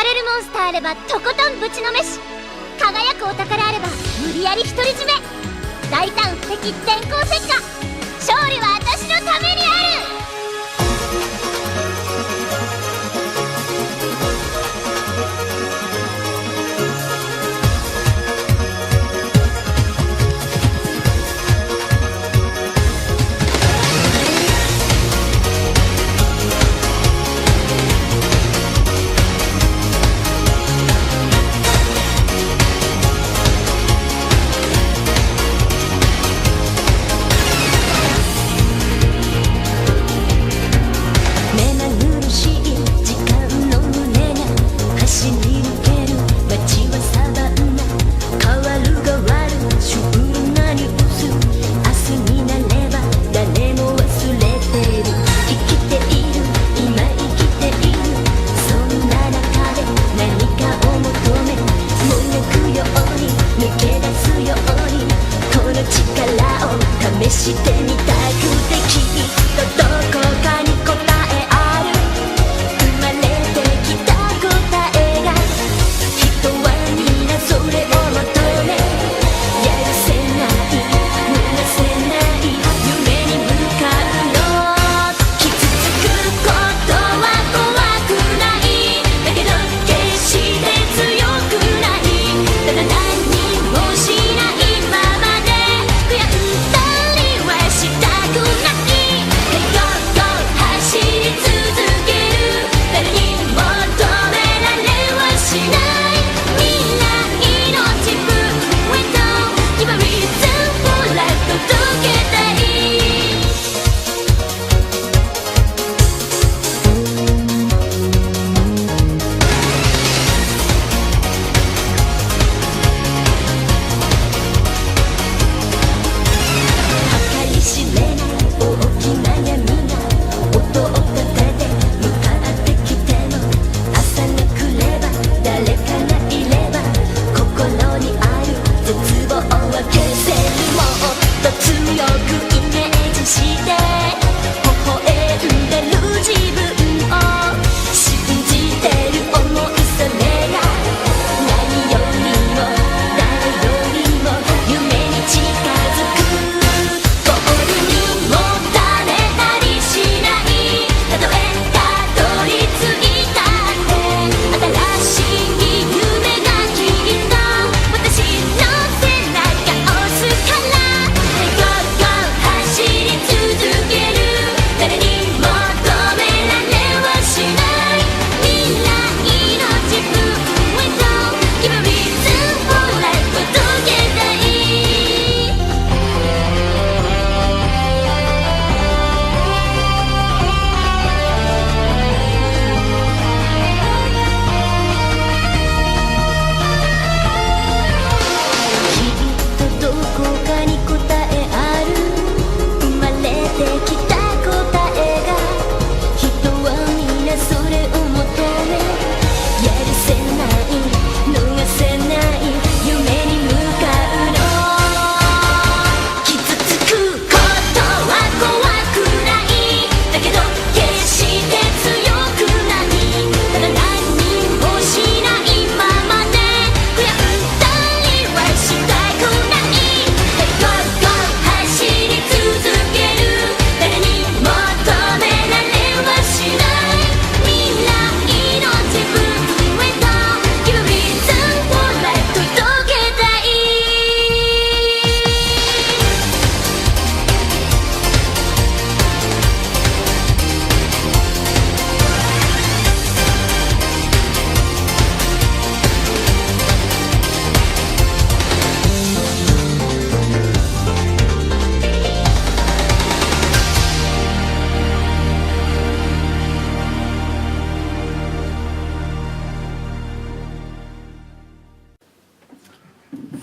れるモンスターあればとことんぶちのめし、輝くお宝あれば無理やり独り占め、大胆不敵電光石火、勝利は私のためにある。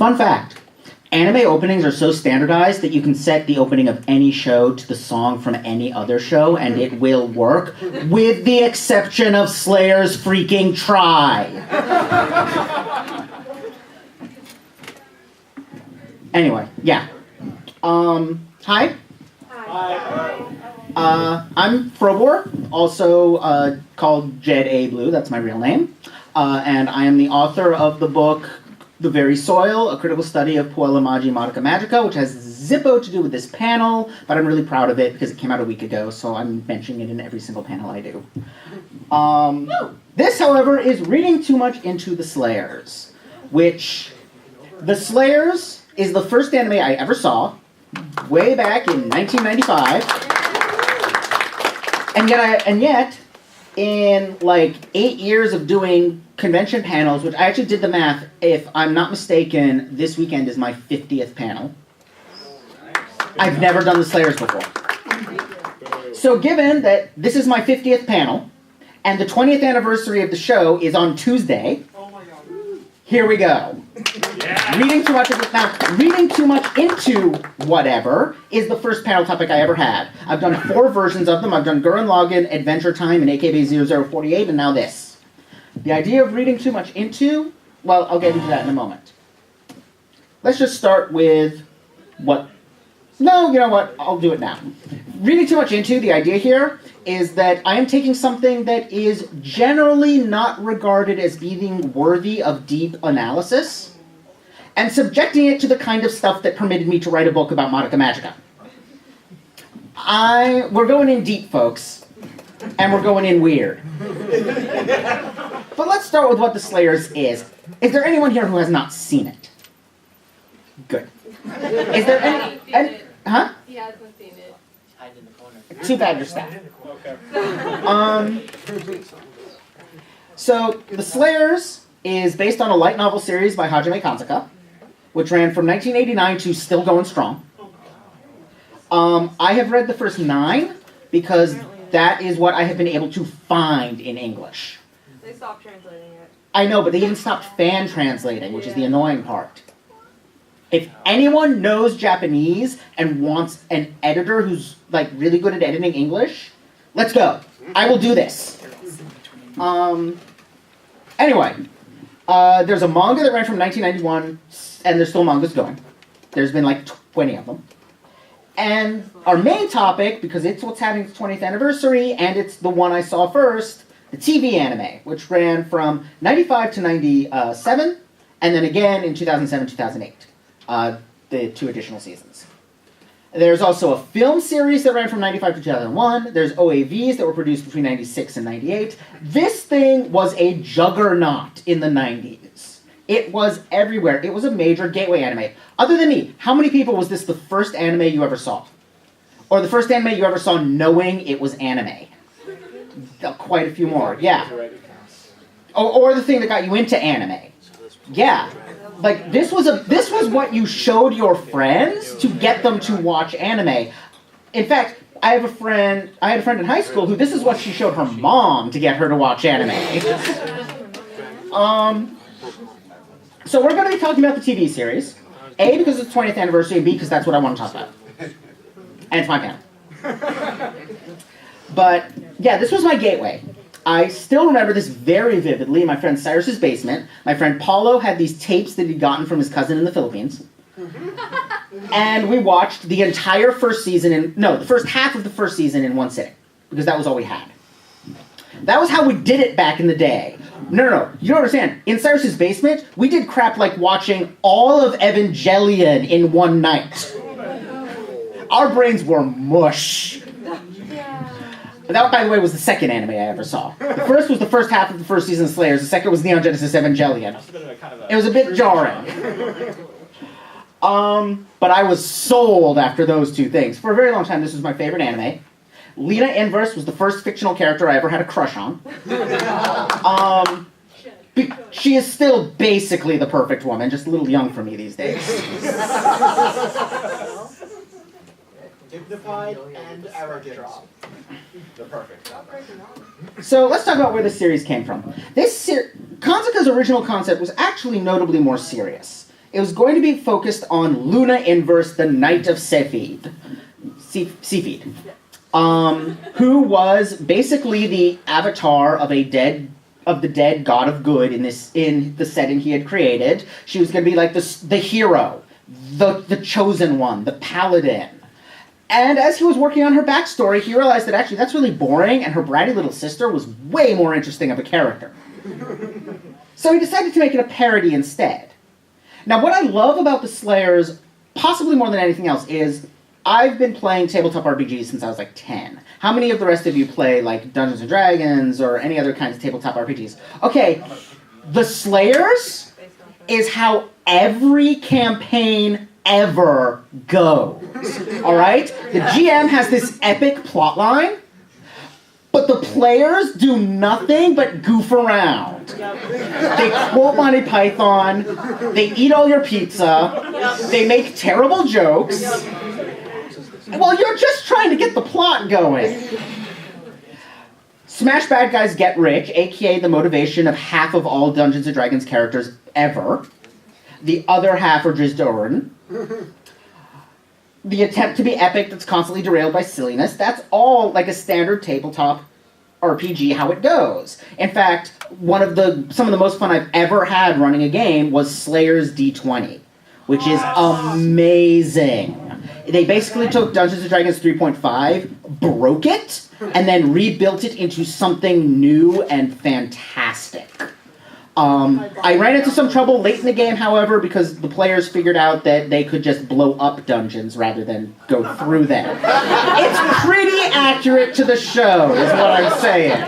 Fun fact, anime openings are so standardized that you can set the opening of any show to the song from any other show and it will work, with the exception of Slayer's freaking Try. Anyway, yeah. Hi. I'm Frobor, also called Jed A. Blue, that's my real name. and I am the author of the book The Very Soil, a critical study of Puella Magi Madoka Magica, which has zippo to do with this panel, but I'm really proud of it because it came out a week ago, so I'm mentioning it in every single panel I do. This, however, is reading too much into The Slayers, which The Slayers is the first anime I ever saw, way back in 1995, and yet, in like 8 years of doing convention panels, which I actually did the math, if I'm not mistaken, this weekend is my 50th panel. I've never done the Slayers before. So given that this is my 50th panel, and the 20th anniversary of the show is on Tuesday, here we go. Yeah. Reading too much into whatever is the first panel topic I ever had. I've done 4 versions of them. I've done Gurren Lagann, Adventure Time, and AKB 0048, and now this. The idea of reading too much into, well, I'll get into that in a moment. Let's just start with what... No, you know what? I'll do it now. Reading too much into, the idea here is that I am taking something that is generally not regarded as being worthy of deep analysis and subjecting it to the kind of stuff that permitted me to write a book about Madoka Magica. We're going in deep, folks, and we're going in weird. But let's start with what The Slayers is. Is there anyone here who has not seen it? Good. Is there any huh? He hasn't seen it. Hide in the corner. Too bad you're staff. Okay. So, The Slayers is based on a light novel series by Hajime Kanzaka, which ran from 1989 to still going strong. I have read the first 9 because that is what I have been able to find in English. They stopped translating it. I know, but they even stopped fan translating, which is the annoying part. If anyone knows Japanese and wants an editor who's like really good at editing English, let's go. I will do this. Anyway, there's a manga that ran from 1991, and there's still mangas going. There's been like 20 of them. And our main topic, because it's what's having its 20th anniversary, and it's the one I saw first, the TV anime, which ran from 95 to 97, and then again in 2007, 2008. The 2 additional seasons. There's also a film series that ran from 95 to 2001. There's OAVs that were produced between 96 and 98. This thing was a juggernaut in the 90s. It was everywhere. It was a major gateway anime. Other than me, how many people was this the first anime you ever saw? Or the first anime you ever saw knowing it was anime? Quite a few more, yeah. Or the thing that got you into anime. Yeah. Like, this was what you showed your friends to get them to watch anime. In fact, I had a friend in high school who this is what she showed her mom to get her to watch anime. So we're going to be talking about the TV series. A, because it's 20th anniversary, and B, because that's what I want to talk about. And it's my panel. But, yeah, this was my gateway. I still remember this very vividly in my friend Cyrus's basement. My friend Paulo had these tapes that he'd gotten from his cousin in the Philippines. And we watched the entire first season the first half of the first season in one sitting. Because that was all we had. That was how we did it back in the day. No. You don't understand. In Cyrus's basement, we did crap like watching all of Evangelion in one night. Our brains were mush. That, by the way, was the second anime I ever saw. The first was the first half of the first season of Slayers. The second was Neon Genesis Evangelion. It was a bit jarring. But I was sold after those 2 things. For a very long time, this was my favorite anime. Lena Inverse was the first fictional character I ever had a crush on. She is still basically the perfect woman, just a little young for me these days. Dignified and arrogant. The perfect. So let's talk about where this series came from. Kanzaka's original concept was actually notably more serious. It was going to be focused on Luna Inverse, the Knight of Cepheid, who was basically the avatar of the dead god of good in the setting he had created. She was going to be like the hero, the chosen one, the paladin. And as he was working on her backstory, he realized that actually that's really boring, and her bratty little sister was way more interesting of a character. So he decided to make it a parody instead. Now, what I love about the Slayers, possibly more than anything else, is I've been playing tabletop RPGs since I was like 10. How many of the rest of you play like Dungeons & Dragons or any other kinds of tabletop RPGs? Okay, the Slayers is how every campaign ever goes. All right? The GM has this epic plot line, but the players do nothing but goof around. They quote Monty Python, they eat all your pizza, they make terrible jokes. Well, you're just trying to get the plot going. Smash Bad Guys Get Rich, aka the motivation of half of all Dungeons & Dragons characters ever. The other half are just Doran. The attempt to be epic that's constantly derailed by silliness, that's all like a standard tabletop RPG how it goes. In fact, some of the most fun I've ever had running a game was Slayer's D20, which is amazing. They basically took Dungeons & Dragons 3.5, broke it, and then rebuilt it into something new and fantastic. I ran into some trouble late in the game, however, because the players figured out that they could just blow up dungeons rather than go through them. It's pretty accurate to the show, is what I'm saying.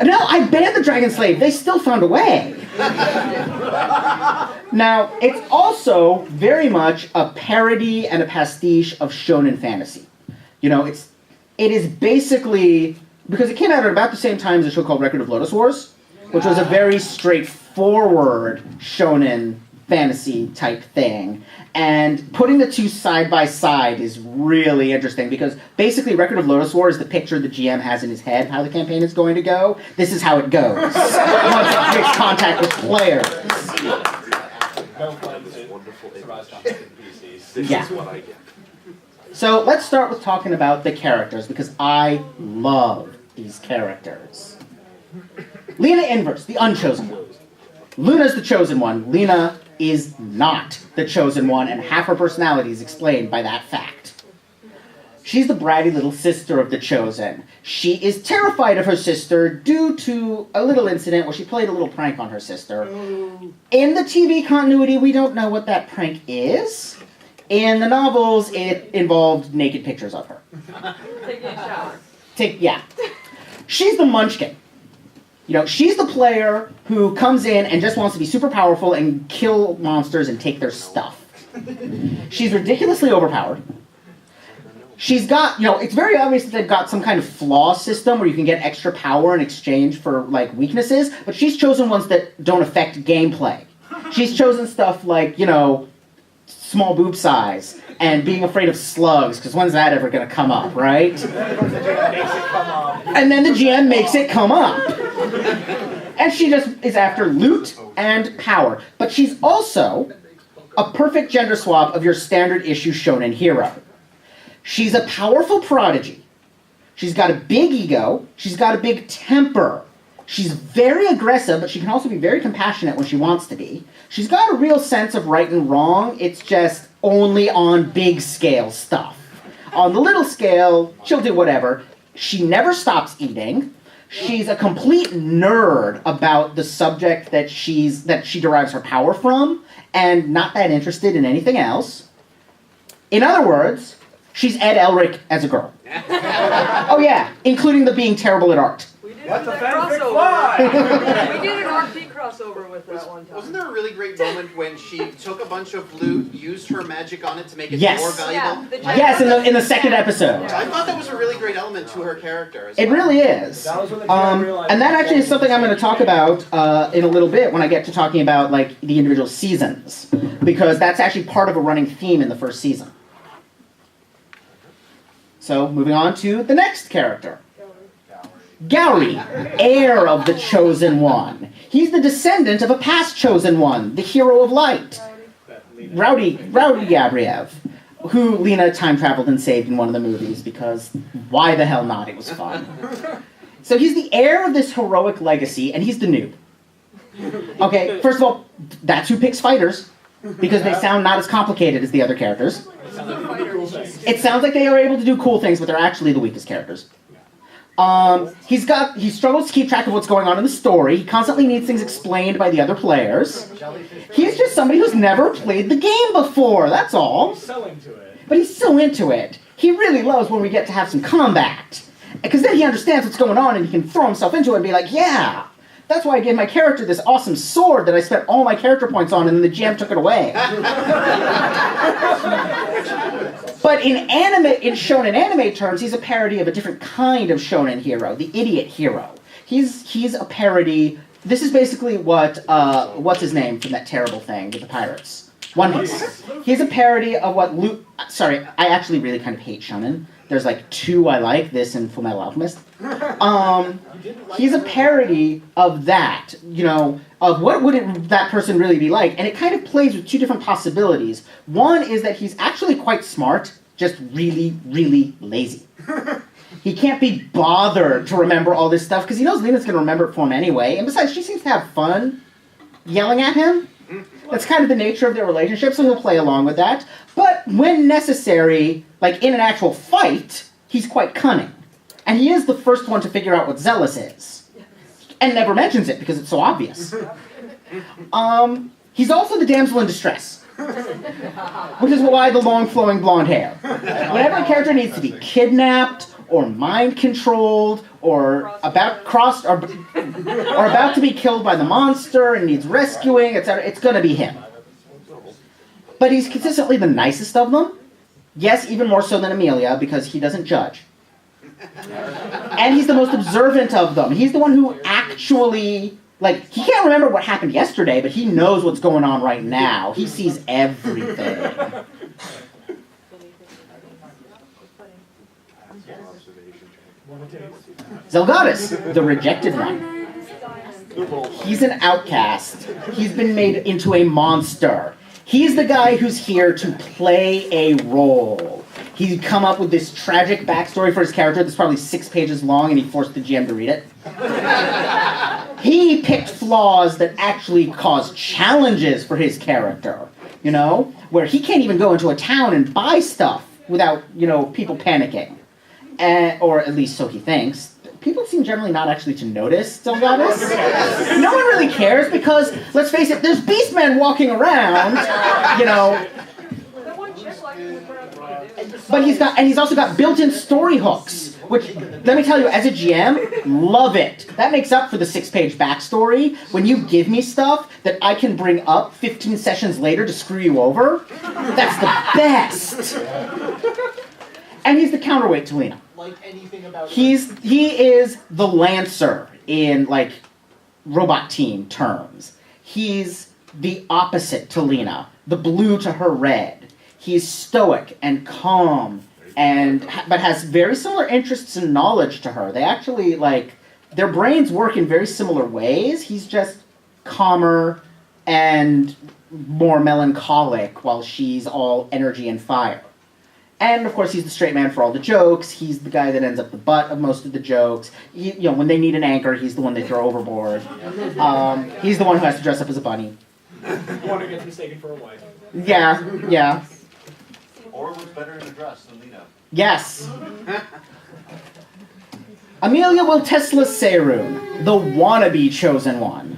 No, I banned the Dragon Slave. They still found a way. Now, it's also very much a parody and a pastiche of shonen fantasy. You know, it is basically, because it came out at about the same time as a show called Record of Lodoss Wars, which was a very straightforward shonen fantasy type thing. And putting the two side by side is really interesting because basically Record of Lodoss War is the picture the GM has in his head how the campaign is going to go. This is how it goes once it makes contact with players. Yeah. So let's start with talking about the characters because I love these characters. Lena Inverse, the unchosen one. Luna's the chosen one. Lena is not the chosen one, and half her personality is explained by that fact. She's the bratty little sister of the chosen. She is terrified of her sister due to a little incident where she played a little prank on her sister. In the TV continuity, we don't know what that prank is. In the novels, it involved naked pictures of her. Taking a shower. Yeah. She's the munchkin. You know, she's the player who comes in and just wants to be super powerful and kill monsters and take their stuff. She's ridiculously overpowered. She's got, you know, it's very obvious that they've got some kind of flaw system where you can get extra power in exchange for, like, weaknesses, but she's chosen ones that don't affect gameplay. She's chosen stuff like, you know, small boob size and being afraid of slugs, because when's that ever going to come up, right? And then the GM makes it come up. And she just is after loot and power. But she's also a perfect gender swap of your standard issue shonen hero. She's a powerful prodigy. She's got a big ego. She's got a big temper. She's very aggressive, but she can also be very compassionate when she wants to be. She's got a real sense of right and wrong. It's just only on big scale stuff. On the little scale, she'll do whatever. She never stops eating. She's a complete nerd about the subject that she derives her power from, and not that interested in anything else. In other words, she's Ed Elric as a girl. Oh yeah, including the being terrible at art. We did Let the that fanfic crossover. fly! We did an RP crossover with that one time. Wasn't there a really great moment when she took a bunch of loot, used her magic on it to make it Yes. more valuable? Yeah, Yes, in the second episode. I thought that was a really great element to her character. As It well. really is. That was when the GM realized- And that actually is something I'm going to talk about in a little bit when I get to talking about like the individual seasons, because that's actually part of a running theme in the first season. So moving on to the next character. Gowry, heir of the Chosen One. He's the descendant of a past Chosen One, the hero of light. Rowdy Gabriev, who Lena time traveled and saved in one of the movies because why the hell not? It was fun. So he's the heir of this heroic legacy, and he's the noob. Okay, first of all, that's who picks fighters, because they sound not as complicated as the other characters. It sounds like they are able to do cool things, but they're actually the weakest characters. He struggles to keep track of what's going on in the story. He constantly needs things explained by the other players. He's just somebody who's never played the game before, that's all. He's so into it. But he's so into it. He really loves when we get to have some combat. Because then he understands what's going on and he can throw himself into it and be like, yeah, that's why I gave my character this awesome sword that I spent all my character points on and then the GM took it away. But in shonen anime terms, he's a parody of a different kind of shonen hero, the idiot hero. He's a parody. This is basically what's his name from that terrible thing with the pirates? One Piece. He's a parody of what sorry, I actually really kind of hate shonen. There's like two I like, this and Fullmetal Alchemist. He's a parody of that, of what would that person really be like, and it kind of plays with two different possibilities. One is that he's actually quite smart, just really, really lazy. He can't be bothered to remember all this stuff, because he knows Lena's going to remember it for him anyway, and besides, she seems to have fun yelling at him. That's kind of the nature of their relationship, so he'll play along with that. But when necessary, like in an actual fight, he's quite cunning. And he is the first one to figure out what Zealous is. And never mentions it because it's so obvious. He's also the damsel in distress. Which is why the long flowing blonde hair. Whenever a character needs to be kidnapped, or mind controlled, or about to be killed by the monster and needs rescuing, etc., it's gonna be him. But he's consistently the nicest of them. Yes, even more so than Amelia, because he doesn't judge. And he's the most observant of them. He's the one who actually, he can't remember what happened yesterday, but he knows what's going on right now. He sees everything. Zelgadis, the rejected one. He's an outcast. He's been made into a monster. He's the guy who's here to play a role. He's come up with this tragic backstory for his character that's probably 6 pages long, and he forced the GM to read it. He picked flaws that actually cause challenges for his character, where he can't even go into a town and buy stuff without, people panicking. Or at least so he thinks. People seem generally not actually to notice Zelgadis. No one really cares because, let's face it, there's Beastmen walking around, That one chick like in the crowd. But he's also got built-in story hooks, which, let me tell you, as a GM, love it. That makes up for the 6-page backstory. When you give me stuff that I can bring up 15 sessions later to screw you over, that's the best. And he's the counterweight to Lena. Like anything about He is the Lancer in, Robot Team terms. He's the opposite to Lena, the blue to her red. He's stoic and calm, but has very similar interests and knowledge to her. They actually, their brains work in very similar ways. He's just calmer and more melancholic, while she's all energy and fire. And, of course, he's the straight man for all the jokes. He's the guy that ends up the butt of most of the jokes. When they need an anchor, he's the one they throw overboard. He's the one who has to dress up as a bunny. one who gets mistaken for a wife. Yeah. Or was better in a dress than Lena. Yes. Amelia will Tesla Serun, the wannabe chosen one.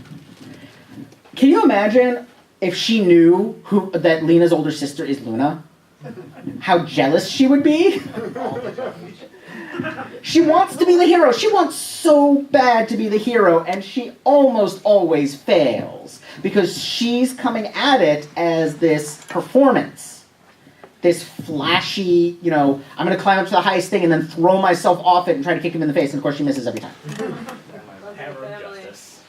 Can you imagine if she knew that Lena's older sister is Luna? How jealous she would be? She wants to be the hero. She wants so bad to be the hero, and she almost always fails because she's coming at it as this performance. This flashy, I'm going to climb up to the highest thing and then throw myself off it and try to kick him in the face, and of course she misses every time. Hammer of justice.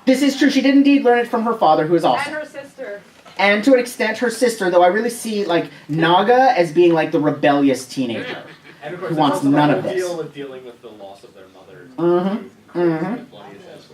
This is true. She did indeed learn it from her father, who is awesome. And her sister. And to an extent, her sister, though I really see, Naga as being, the rebellious teenager. And of course, Who wants also none the of whole this. deal with dealing with the loss of their mother.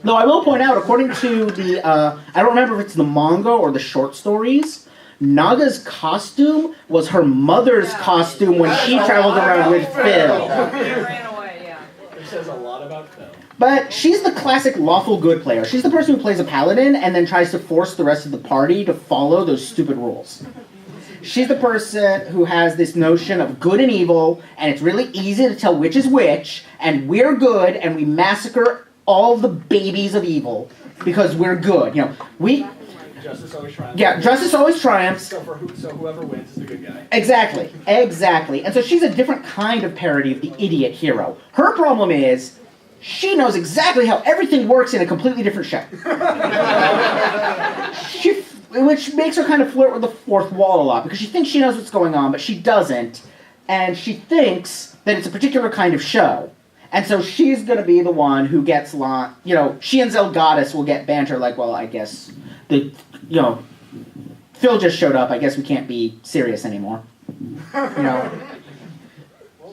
Though I will point out, according to the, I don't remember if it's the manga or the short stories, Naga's costume was her mother's costume when she traveled around with Phil. Ran away, yeah. Which says a lot about Phil. But she's the classic lawful good player. She's the person who plays a paladin and then tries to force the rest of the party to follow those stupid rules. She's the person who has this notion of good and evil, and it's really easy to tell which is which, and we're good, and we massacre all the babies of evil because we're good. You know, Justice always triumphs. Yeah, justice always triumphs. So whoever wins is the good guy. Exactly. And so she's a different kind of parody of the idiot hero. Her problem is she knows exactly how everything works in a completely different show. Which makes her kind of flirt with the fourth wall a lot, because she thinks she knows what's going on, but she doesn't, and she thinks that it's a particular kind of show. And so she's going to be the one who gets, she and Zelgadis will get banter like, well, I guess, Phil just showed up, I guess we can't be serious anymore. Well,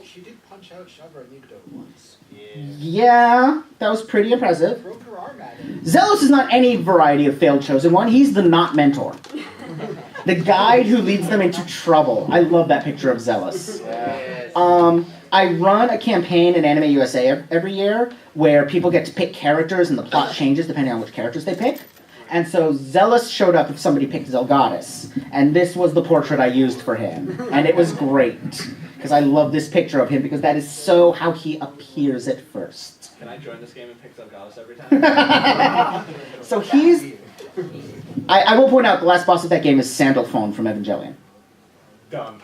she did punch out Shabra Nito once. Yeah, that was pretty impressive. Broke her arm at it. Zealous is not any variety of failed chosen one. He's the not mentor. The guide who leads them into trouble. I love that picture of Zealous. Yes. I run a campaign in Anime USA every year where people get to pick characters and the plot changes depending on which characters they pick. And so Zealous showed up if somebody picked Zelgadis. And this was the portrait I used for him. And it was great. Because I love this picture of him because that is so how he appears at first. Can I join this game and pick Zelgadis every time? So he's... I will point out the last boss of that game is Sandalphone from Evangelion. Dumb.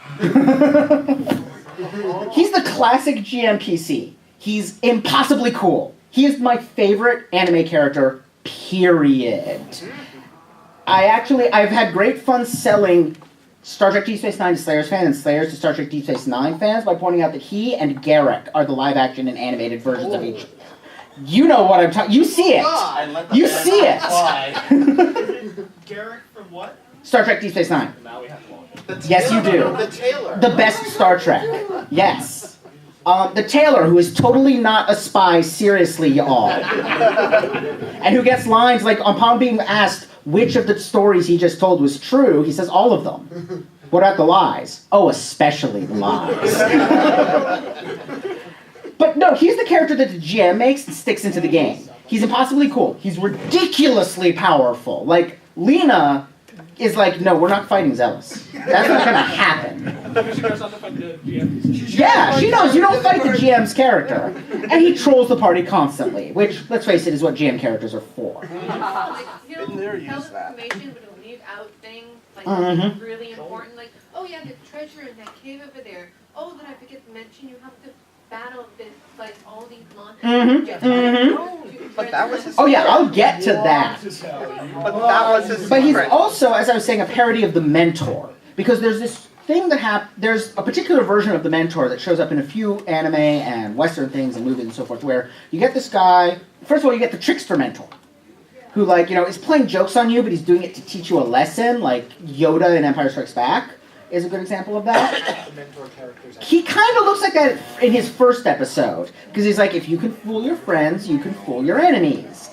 He's the classic GMPC. He's impossibly cool. He is my favorite anime character, period. I've had great fun selling Star Trek Deep Space Nine to Slayers fans and Slayers to Star Trek Deep Space Nine fans by pointing out that he and Garrick are the live-action and animated versions of each. You know what I'm talking. You see it. You see it. Garrick from what? Star Trek Deep Space Nine. Now we have to watch it. Yes, you do. The Taylor. The best Star Trek. Yes. The Taylor, who is totally not a spy, seriously, y'all. And who gets lines like, upon being asked which of the stories he just told was true, he says all of them. What about the lies? Oh, especially the lies. But no, he's the character that the GM makes and sticks into the game. He's impossibly cool. He's ridiculously powerful. Like, Lena is like, no, we're not fighting Zealous. That's not going to happen. She knows not to fight the GM. Yeah, she knows you don't fight the GM's character. And he trolls the party constantly, which, let's face it, is what GM characters are for. Like, Didn't there he'll use tell that? information, but he'll leave out things like Mhm. really important. Like, oh yeah, the treasure in that cave over there. Oh, then I forget to mention you have to battle this, like all these monsters. Mhm, But that was his Oh yeah, I'll get to that. But that was his But he's secret. also, as I was saying, a parody of the Mentor. Because there's this thing that there's a particular version of the Mentor that shows up in a few anime and Western things and movies and so forth, where you get this guy, first of all, you get the trickster Mentor, who, like, is playing jokes on you, but he's doing it to teach you a lesson, like Yoda in Empire Strikes Back is a good example of that. The mentor characters. He kind of looks like that in his first episode, because he's like, if you can fool your friends, you can fool your enemies.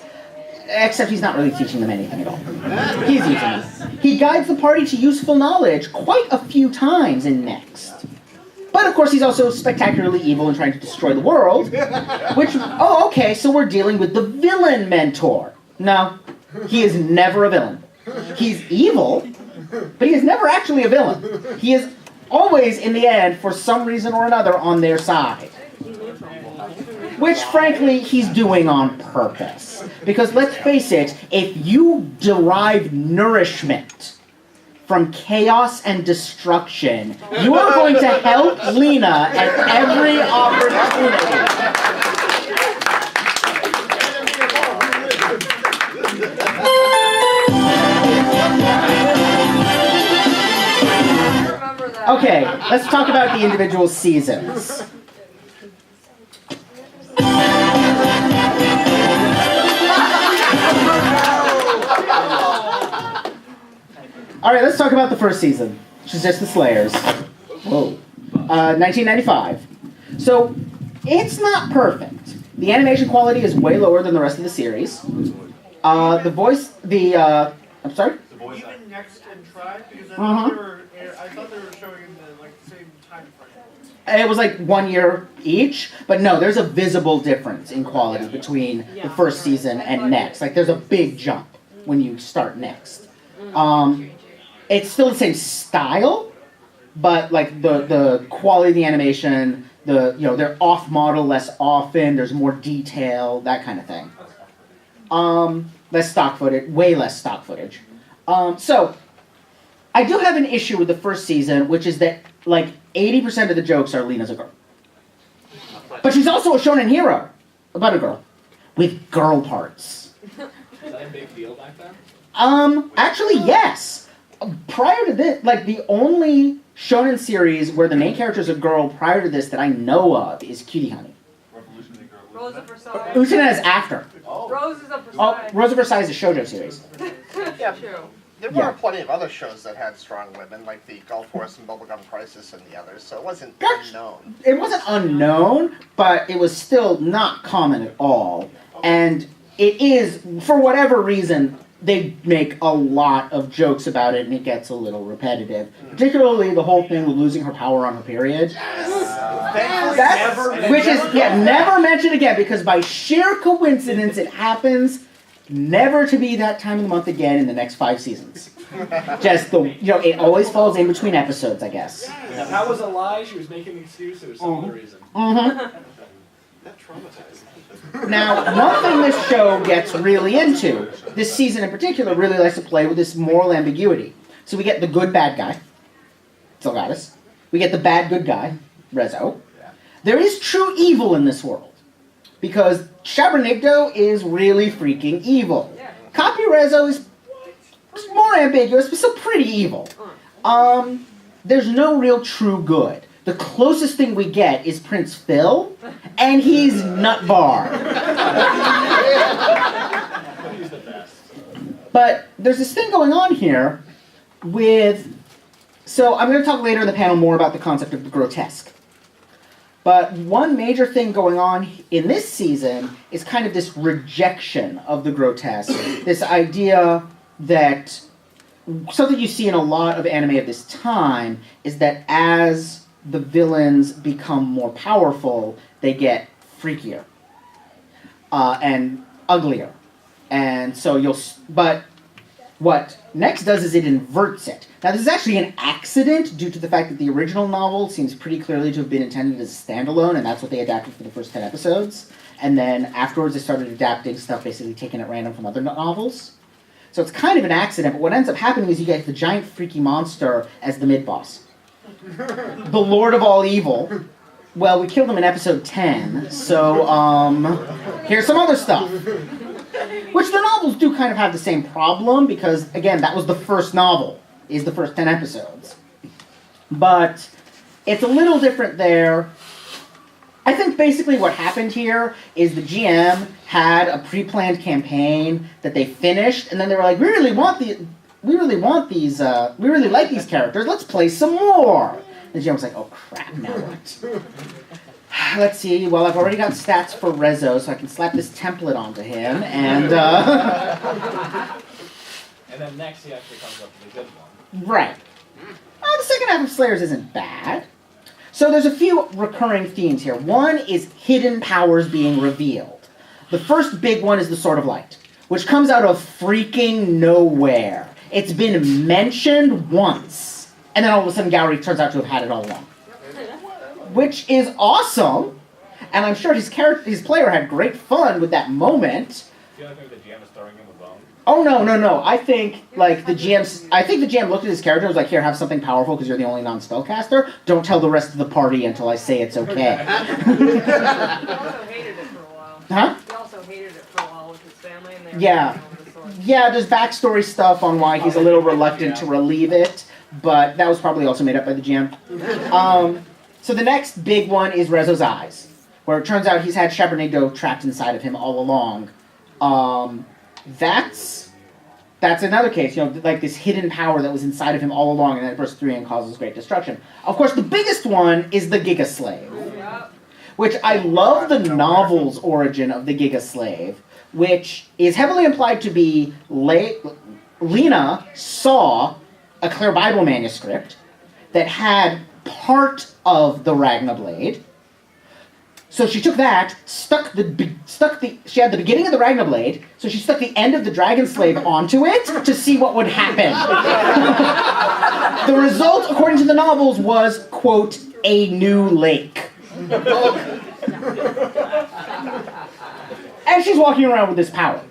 Except he's not really teaching them anything at all. He's using them. He guides the party to useful knowledge quite a few times in Next. But of course he's also spectacularly evil and trying to destroy the world, which, okay, so we're dealing with the villain Mentor. No, he is never a villain. He's evil, but he is never actually a villain. He is always, in the end, for some reason or another, on their side. Which, frankly, he's doing on purpose. Because let's face it, if you derive nourishment from chaos and destruction, you are going to help Lena at every opportunity. Okay, let's talk about the individual seasons. Alright, let's talk about the first season, which is just the Slayers. Whoa. 1995. So, it's not perfect. The animation quality is way lower than the rest of the series. I'm sorry? Even Next and Tribe, because I Uh-huh. thought they were showing in the same time frame. It was like 1 year each, but no, there's a visible difference in quality between the first season and Next. Like, there's a big jump when you start Next. It's still the same style, but like the quality of the animation, they're off model less often. There's more detail, that kind of thing. Less stock footage, way less stock footage. So I do have an issue with the first season, which is that like 80% of the jokes are Lena's a girl, but she's also a shonen hero about a girl with girl parts. Was that a big deal back then? Actually, yes. Prior to this, like the only shonen series where the main character is a girl prior to this that I know of is Cutie Honey. Revolutionary Girl. Rose of Versailles. Utena is after. Roses of Oh, Versailles. Rose of Versailles is a shoujo series. Yeah, True. there Yeah. were plenty of other shows that had strong women, like the Gulf Wars and Bubblegum Crisis and the others, so it wasn't Gosh. unknown. It wasn't unknown, but it was still not common at all. And it is, for whatever reason, they make a lot of jokes about it, and it gets a little repetitive. Particularly the whole thing with losing her power on her period. That's, which is, never mentioned again, because by sheer coincidence it happens never to be that time of the month again in the next 5 seasons. Just it always falls in between episodes, I guess. If that was a lie, she was making an excuse, there was some other reason. Mm-hmm. That traumatized me. Now, one thing this show gets really into, this season in particular, really likes to play with this moral ambiguity. So we get the good bad guy, Zelgadis. We get the bad good guy, Rezo. There is true evil in this world, because Shabranigdo is really freaking evil. Copy Rezo is more ambiguous, but still pretty evil. There's no real true good. The closest thing we get is Prince Phil, and he's Nutbar. He's the best. But there's this thing going on here with... So I'm going to talk later in the panel more about the concept of the grotesque. But one major thing going on in this season is kind of this rejection of the grotesque. This idea that... Something you see in a lot of anime of this time is that as the villains become more powerful, they get freakier and uglier. And so but what Next does is it inverts it. Now this is actually an accident due to the fact that the original novel seems pretty clearly to have been intended as a standalone, and that's what they adapted for the first 10 episodes. And then afterwards they started adapting stuff basically taken at random from other novels. So it's kind of an accident, but what ends up happening is you get the giant freaky monster as the mid-boss. The Lord of all evil. Well, we killed him in episode 10, so here's some other stuff. Which the novels do kind of have the same problem, because, again, that was the first novel, is the first 10 episodes. But it's a little different there. I think basically what happened here is the GM had a pre-planned campaign that they finished, and then they were like, we really like these characters, let's play some more. And the GM was like, oh crap, now what? Let's see, well, I've already got stats for Rezo, so I can slap this template onto him, and And then next he actually comes up with a good one. Right. Well, the second half of Slayers isn't bad. So there's a few recurring themes here. One is hidden powers being revealed. The first big one is the Sword of Light, which comes out of freaking nowhere. It's been mentioned once, and then all of a sudden Gowry turns out to have had it all along. Which is awesome, and I'm sure his player had great fun with that moment. Do you think the GM is throwing him a bone? Oh no! I think the GM looked at his character and was like, "Here, have something powerful because you're the only non-spellcaster. Don't tell the rest of the party until I say it's okay." He also hated it for a while. Huh? He also hated it for a while with his family, and they were Yeah. fighting over the sword. Yeah, there's backstory stuff on why he's a little reluctant to relieve it, but that was probably also made up by the GM. So the next big one is Rezo's eyes, where it turns out he's had Shabranigdo trapped inside of him all along. That's another case, like this hidden power that was inside of him all along, and then it bursts through and causes great destruction. Of course, the biggest one is the Giga Slave, which I love the novel's origin of the Giga Slave, which is heavily implied to be Lena saw a Clear Bible manuscript that had part of the Ragna Blade, So she took that, she had the beginning of the Ragnar Blade, so she stuck the end of the Dragon Slave onto it to see what would happen. The result, according to the novels, was, quote, a new lake. And she's walking around with this power,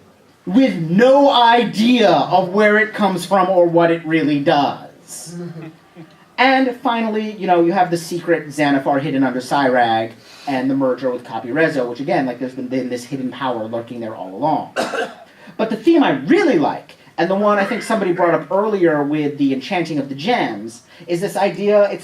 with no idea of where it comes from or what it really does. And finally, you have the secret Xanathar hidden under Cyrag, and the merger with Capi Rezo, which again, there's been this hidden power lurking there all along. But the theme I really like, and the one I think somebody brought up earlier with the enchanting of the gems, is this idea,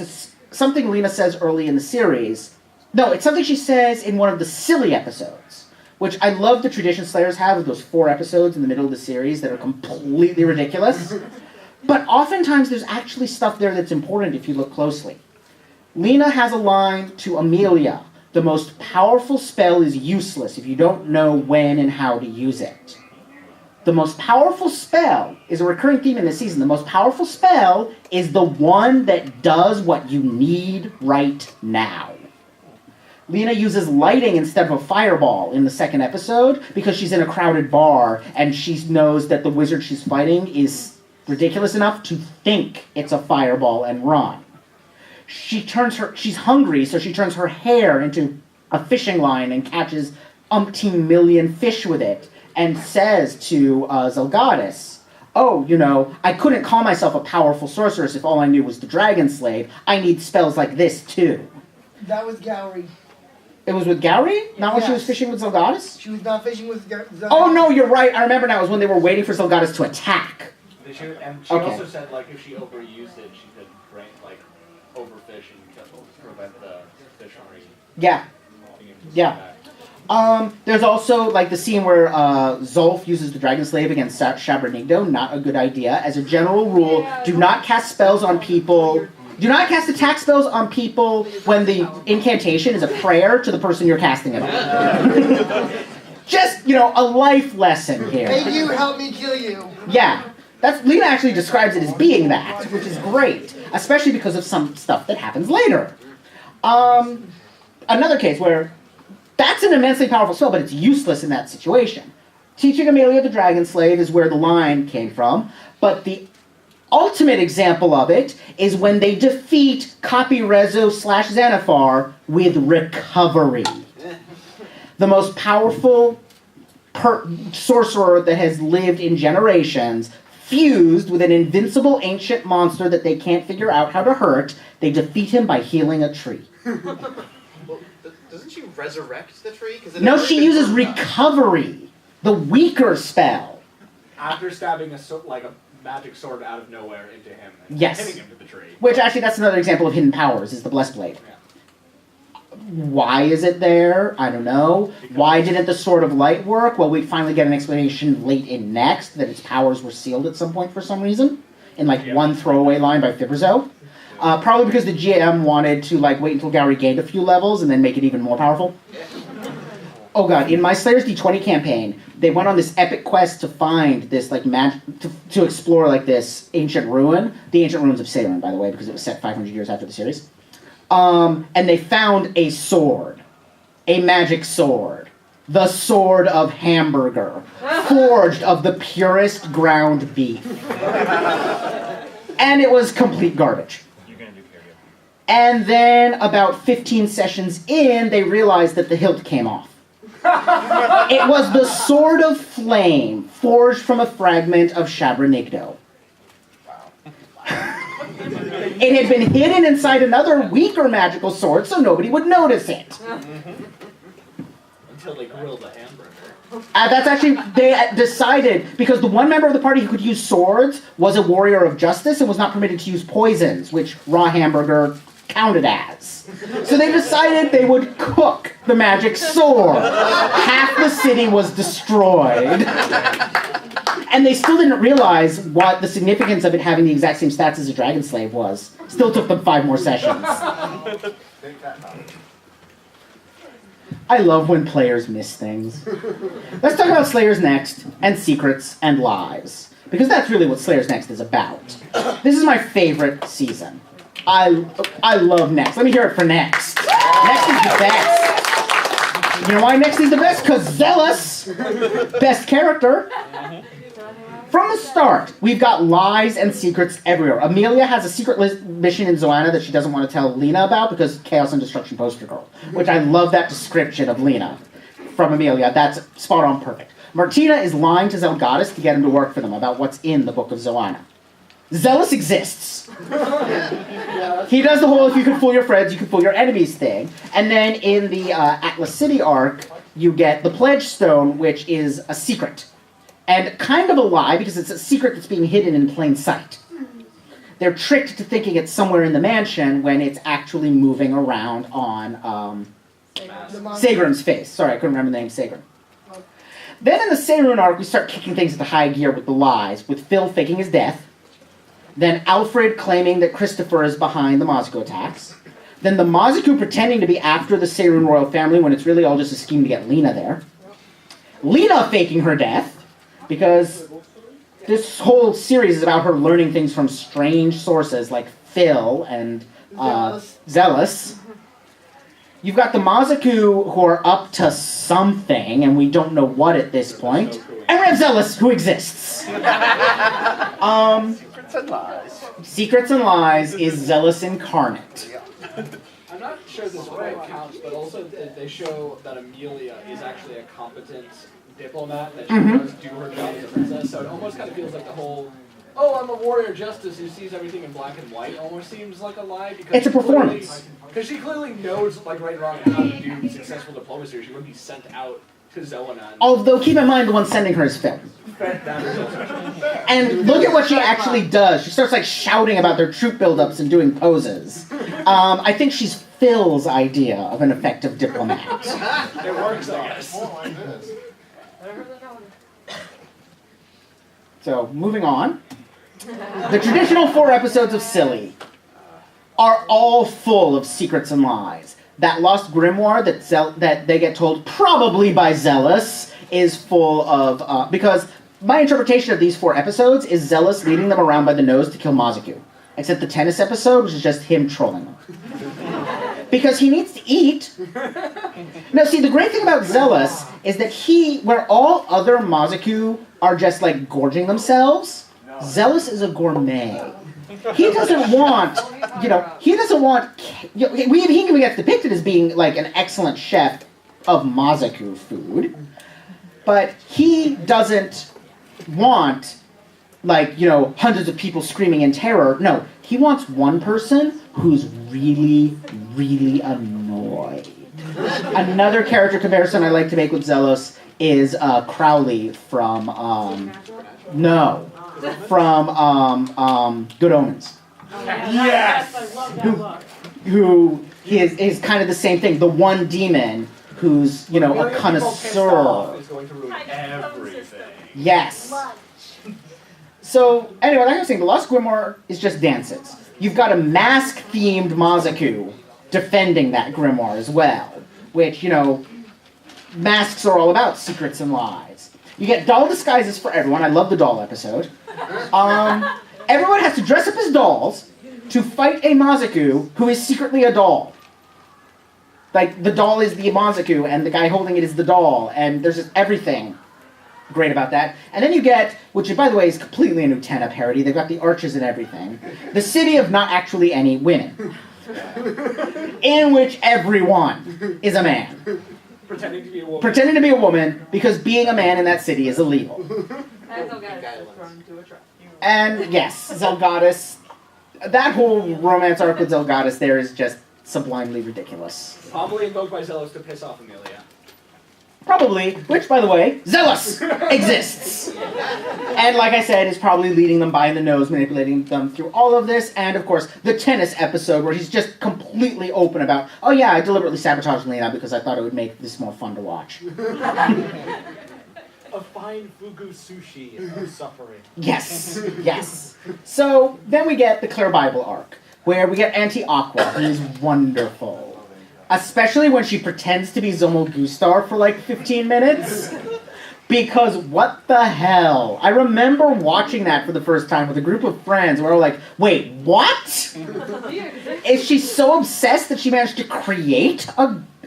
something Lena says early in the series. No, it's something she says in one of the silly episodes, which I love the tradition Slayers have of those 4 episodes in the middle of the series that are completely ridiculous. But oftentimes there's actually stuff there that's important if you look closely. Lena has a line to Amelia. The most powerful spell is useless if you don't know when and how to use it. The most powerful spell is a recurring theme in this season. The most powerful spell is the one that does what you need right now. Lena uses lighting instead of a fireball in the 2nd episode because she's in a crowded bar and she knows that the wizard she's fighting is ridiculous enough to think it's a fireball and run. She's hungry, so she turns her hair into a fishing line and catches umpteen million fish with it and says to Zelgadis, I couldn't call myself a powerful sorceress if all I knew was the Dragon Slave. I need spells like this, too. That was Gowry. It was with Gowry? Not when she was fishing with Zelgadis? She was not fishing with Zelgadis. Oh, no, you're right. I remember now. It was when they were waiting for Zelgadis to attack. And she also said, if she overused it, she could overfish and prevent the fish from Yeah. There's also the scene where Zolf uses the Dragon Slave against Shabranigdo. Not a good idea. As a general rule, do not cast spells on people. Do not cast attack spells on people when the incantation is a prayer to the person you're casting it on. Just, a life lesson here. May you help me kill you. Yeah. Lena actually describes it as being that, which is great, especially because of some stuff that happens later. Another case where that's an immensely powerful spell, but it's useless in that situation. Teaching Amelia the Dragon Slave is where the line came from, but the ultimate example of it is when they defeat Capi Rezo / Xanathar with recovery. The most powerful sorcerer that has lived in generations, fused with an invincible ancient monster that they can't figure out how to hurt, they defeat him by healing a tree. Well, doesn't she resurrect the tree? No, she uses recovery, the weaker spell. After stabbing a magic sword out of nowhere into him and Yes. hitting him to the tree. Which actually, that's another example of hidden powers, is the Blessed Blade. Yeah. Why is it there? I don't know. Why didn't the Sword of Light work? Well, we finally get an explanation late in Next that its powers were sealed at some point for some reason, in one throwaway line by Fibrazo. Probably because the GM wanted to wait until Gowry gained a few levels and then make it even more powerful. Oh god, in my Slayers D20 campaign, they went on this epic quest to find this to explore this ancient ruin, the ancient ruins of Salem, by the way, because it was set 500 years after the series. And they found a sword, a magic sword, the Sword of Hamburger, forged of the purest ground beef. And it was complete garbage. And then about 15 sessions in, they realized that the hilt came off. It was the Sword of Flame, forged from a fragment of Shabranigdo. It had been hidden inside another weaker magical sword, so nobody would notice it. Until they grilled the hamburger. That's actually, they decided, because the one member of the party who could use swords was a warrior of justice and was not permitted to use poisons, which raw hamburger counted as. So they decided they would cook the magic sword. Half the city was destroyed. And they still didn't realize what the significance of it having the exact same stats as a Dragon Slave was. Still took them 5 more sessions. I love when players miss things. Let's talk about Slayers Next, and secrets, and lives. Because that's really what Slayers Next is about. This is my favorite season. I love Next. Let me hear it for Next. Next is the best. You know why Nexi's the best? Because Zealous, best character. From the start, we've got lies and secrets everywhere. Amelia has a secret mission in Zoanna that she doesn't want to tell Lena about because Chaos and Destruction Poster Girl, which I love that description of Lena from Amelia. That's spot on perfect. Martina is lying to Zelgadis to get him to work for them about what's in the Book of Zoanna. Zealous exists. He does the whole if you can fool your friends, you can fool your enemies thing. And then in the Atlas City arc, you get the Pledge Stone, which is a secret. And kind of a lie, because it's a secret that's being hidden in plain sight. They're tricked to thinking it's somewhere in the mansion when it's actually moving around on Sagram's face. Sorry, I couldn't remember the name Sagram. Then in the Seirun arc, we start kicking things into high gear with the lies, with Phil faking his death. Then Alfred claiming that Christopher is behind the Mazuko attacks. Then the Mazuko pretending to be after the Seirun royal family when it's really all just a scheme to get Lena there. Lena faking her death, because this whole series is about her learning things from strange sources like Phil and Zealous. You've got the Mazuko who are up to something, and we don't know what at this point. And we have Zealous, who exists. Secrets and lies. Secrets and Lies is Zealous incarnate. I'm not sure this quite counts, but also they show that Amelia is actually a competent diplomat, that she does do her job as a princess, so it almost kind of feels like the whole, oh, I'm a warrior justice who sees everything in black and white, almost seems like a lie. Because It's a performance. Because she clearly knows, like, right and wrong and how to do successful diplomacy, or she wouldn't be sent out to Zoanna. Although, keep in mind, the one sending her is Phil. That is also And look at what she actually does. She starts, like, shouting about their troop buildups and doing poses. I think she's Phil's idea of an effective diplomat. It works, I guess. So, moving on. The traditional 4 episodes of Silly are all full of secrets and lies. That lost grimoire that they get told, probably by Zealous, is full of... because my interpretation of these 4 episodes is Zealous leading them around by the nose to kill Mazuko. Except the tennis episode, which is just him trolling them. Because he needs to eat. Now, see, the great thing about Zealous is that where all other Mazuko are just, like, gorging themselves, Zealous is a gourmet. He doesn't want, he even gets depicted as being, like, an excellent chef of Mazuko food. But he doesn't want, like, hundreds of people screaming in terror. No, he wants one person who's really, really annoyed. Another character comparison I like to make with Zealous is Crowley from Good Omens. Yes! I love that look. Who is kind of the same thing. The one demon who's, a connoisseur. Is going to ruin everything. Yes. So, anyway, like I was saying, the Lost Grimoire is just dances. You've got a mask-themed Mazuko defending that grimoire as well, which, masks are all about secrets and lies. You get doll disguises for everyone. I love the doll episode. Everyone has to dress up as dolls to fight a Mazuko who is secretly a doll. Like, the doll is the Mazuko, and the guy holding it is the doll, and there's just everything great about that. And then you get, which by the way is completely a Nutena parody, they've got the arches and everything, the city of not actually any women, in which everyone is a man. Pretending to be a woman. Pretending to be a woman, because being a man in that city is illegal. And Zelgadis is thrown into a trap. And yes, Zelgadis, that whole romance arc with Zelgadis there is just sublimely ridiculous. Probably invoked by Zealous to piss off Amelia. Probably, which, by the way, Zealous exists. And like I said, is probably leading them by the nose, manipulating them through all of this. And, of course, the tennis episode where he's just completely open about, oh yeah, I deliberately sabotaged Lena because I thought it would make this more fun to watch. A fine fugu sushi of suffering. Yes, yes. So, then we get the Clear Bible arc, where we get Auntie Aqua, who is wonderful. Especially when she pretends to be Zomel Gustar for like 15 minutes. Because what the hell? I remember watching that for the first time with a group of friends where we're like, wait, what? Is she so obsessed that she managed to create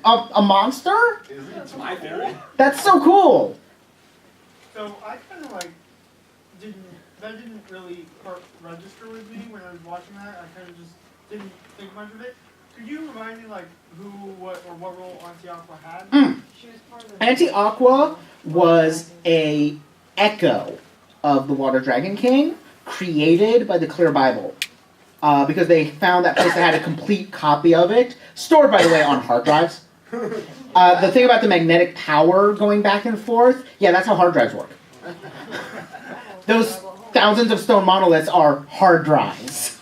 A monster? That's my theory. That's so cool. So I kind of like that didn't really register with me when I was watching that. I kind of just didn't think much of it. Could you remind me like what role Auntie Aqua had? She was part of the Auntie Aqua was a echo of the Water Dragon King, created by the Clear Bible. Because they found that place that had a complete copy of it, stored, by the way, on hard drives. The thing about the magnetic power going back and forth, yeah, that's how hard drives work. Those thousands of stone monoliths are hard drives.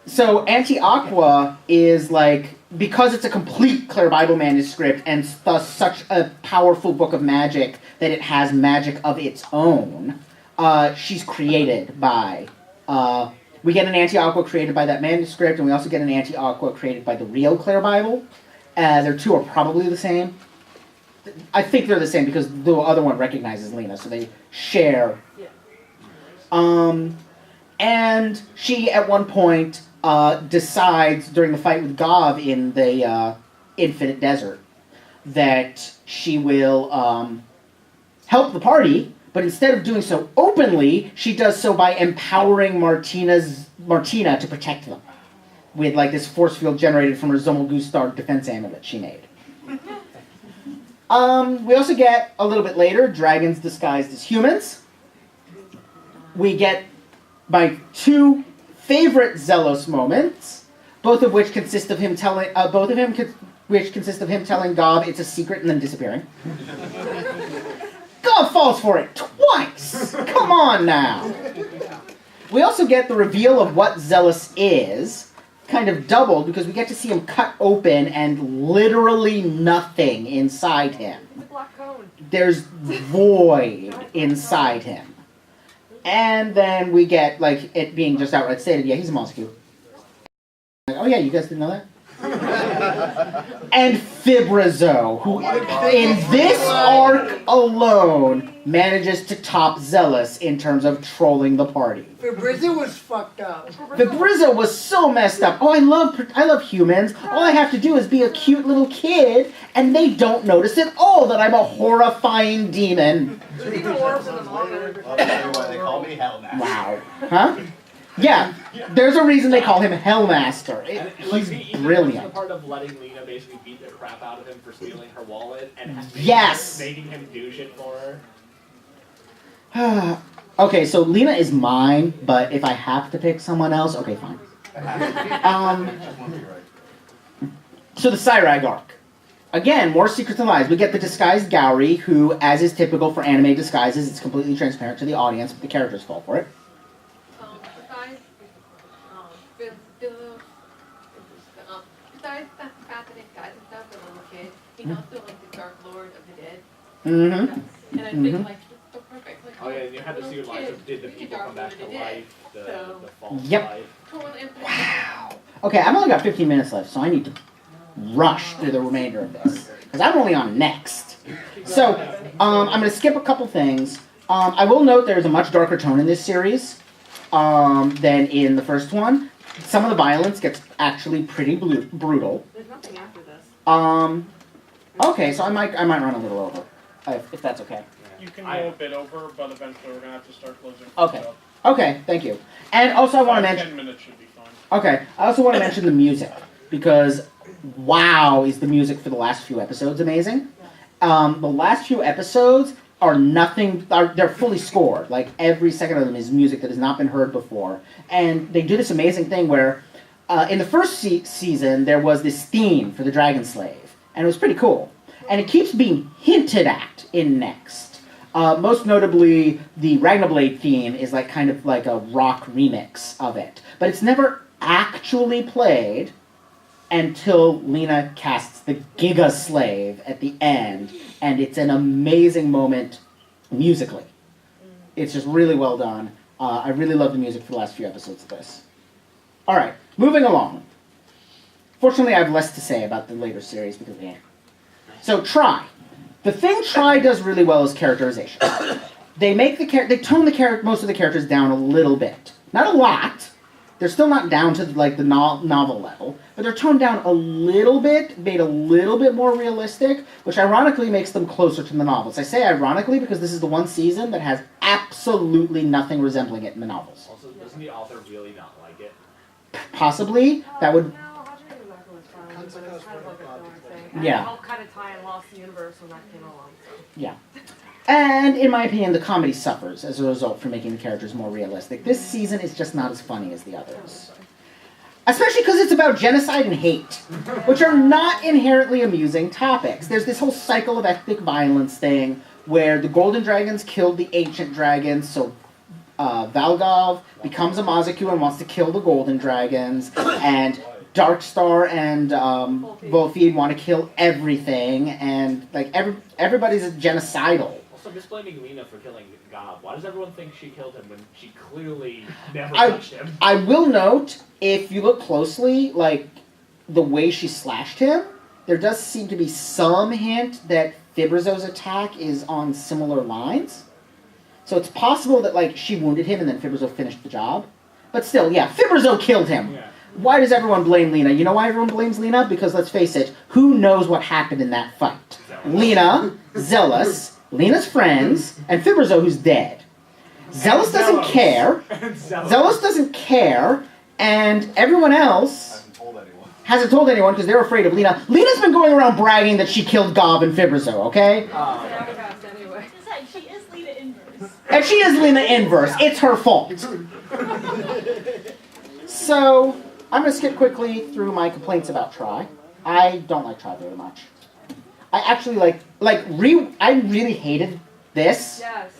So Auntie Aqua is like, because it's a complete Clear Bible manuscript and thus such a powerful book of magic that it has magic of its own, she's created by... we get an Auntie Aqua created by that manuscript, and we also get an Auntie Aqua created by the real Clear Bible. Their two are probably the same. I think they're the same because the other one recognizes Lena, so they share. And she, at one point, decides during the fight with Gov in the Infinite Desert that she will help the party, but instead of doing so openly, she does so by empowering Martina to protect them with like this force field generated from her Zomel-Gustar defense amulet she made. We also get, a little bit later, dragons disguised as humans. We get my two favorite Zelos moments, both of which consist of him telling Gob it's a secret and then disappearing. Gob falls for it twice! Come on now! We also get the reveal of what Zelos is, kind of doubled, because we get to see him cut open and literally nothing inside him. It's a black cone. There's void inside him. And then we get, like, it being just outright stated, yeah, he's a Mosque. Like, oh yeah, you guys didn't know that? And Fibrazo, who in this arc alone manages to top Zealous in terms of trolling the party. Fabrizio was fucked up. Fibrazo was so messed up. Oh, I love humans. All I have to do is be a cute little kid, and they don't notice at all that I'm a horrifying demon. There's even orbs in the manga. I'll tell you why they call me Hellmaster. Wow. Huh? Yeah, there's a reason they call him Hellmaster. He's The brilliant. part of letting Lena basically beat the crap out of him for stealing her wallet and Yes! making him do shit for her. Okay, so Lena is mine, but if I have to pick someone else, okay, fine. So the Cyrag arc. Again, more secrets and lies. We get the disguised Gowry, who, as is typical for anime disguises, it's completely transparent to the audience, but the characters fall for it. Besides the fact that it got himself a little kid, he's also like the Dark Lord of the Dead. Mm-hmm. And I think like it's so perfect. Like, Oh yeah, and you had to see little life kid, of did the he's a people Dark come back Lord to of the Dead. life, the false Yep. life. Total infinite. Wow. Okay, I've only got 15 minutes left, so I need to rush through the remainder of this. Because I'm only on next. So, I'm going to skip a couple things. I will note there's a much darker tone in this series than in the first one. Some of the violence gets actually pretty brutal. There's nothing after this. Okay, so I might run a little over, if that's okay. You can go a bit over, but eventually we're gonna have to start closing. Okay. Okay, thank you. And also I want to mention... 10 minutes should be fine. Okay, I also want to mention the music, because wow, is the music for the last few episodes amazing. The last few episodes are they're fully scored. Like, every second of them is music that has not been heard before. And they do this amazing thing where, in the first season, there was this theme for the Dragon Slave, and it was pretty cool. And it keeps being hinted at in Next. Most notably, the Ragnablade theme is like kind of like a rock remix of it. But it's never actually played until Lena casts the Giga Slave at the end, and it's an amazing moment musically. It's just really well done. I really love the music for the last few episodes of this. Alright, moving along. Fortunately, I have less to say about the later series because, So, Tri. The thing Tri does really well is characterization. They tone most of the characters down a little bit. Not a lot, They're still not down to like the novel level, but they're toned down a little bit, made a little bit more realistic, which ironically makes them closer to the novels. I say ironically because this is the one season that has absolutely nothing resembling it in the novels. Also, doesn't the author really not like it? Possibly, that would... No, Hajime Uzaka was fine, but it was kind of like a filler thing. Yeah. And it helped kind of tie in Lost in the Universe when that came along. So. Yeah. And, in my opinion, the comedy suffers as a result for making the characters more realistic. This season is just not as funny as the others. Especially because it's about genocide and hate, which are not inherently amusing topics. There's this whole cycle of ethnic violence thing, where the Golden Dragons killed the Ancient Dragons, so Valgov becomes a Mazaku and wants to kill the Golden Dragons, and Darkstar and Volfeed want to kill everything, and like everybody's genocidal. Also, misblaming Lena for killing Gob. Why does everyone think she killed him when she clearly never I- touched him? I will note, if you look closely, like the way she slashed him, there does seem to be some hint that Fibrazo's attack is on similar lines. So it's possible that like she wounded him and then Fibrazo finished the job. But still, yeah, Fibrazo killed him. Yeah. Why does everyone blame Lena? You know why everyone blames Lena? Because let's face it, who knows what happened in that fight? Lena, Zealous, Lena's friends, and Fibrazo who's dead. Zealous doesn't care. Zealous doesn't care, and everyone else hasn't told anyone because they're afraid of Lena. Lena's been going around bragging that she killed Gob and Fibrazo, okay? Outcast anyway. She is Lena Inverse. And she is Lena Inverse. It's her fault. So, I'm going to skip quickly through my complaints about Try. I don't like Try very much. I actually I really hated this Yes.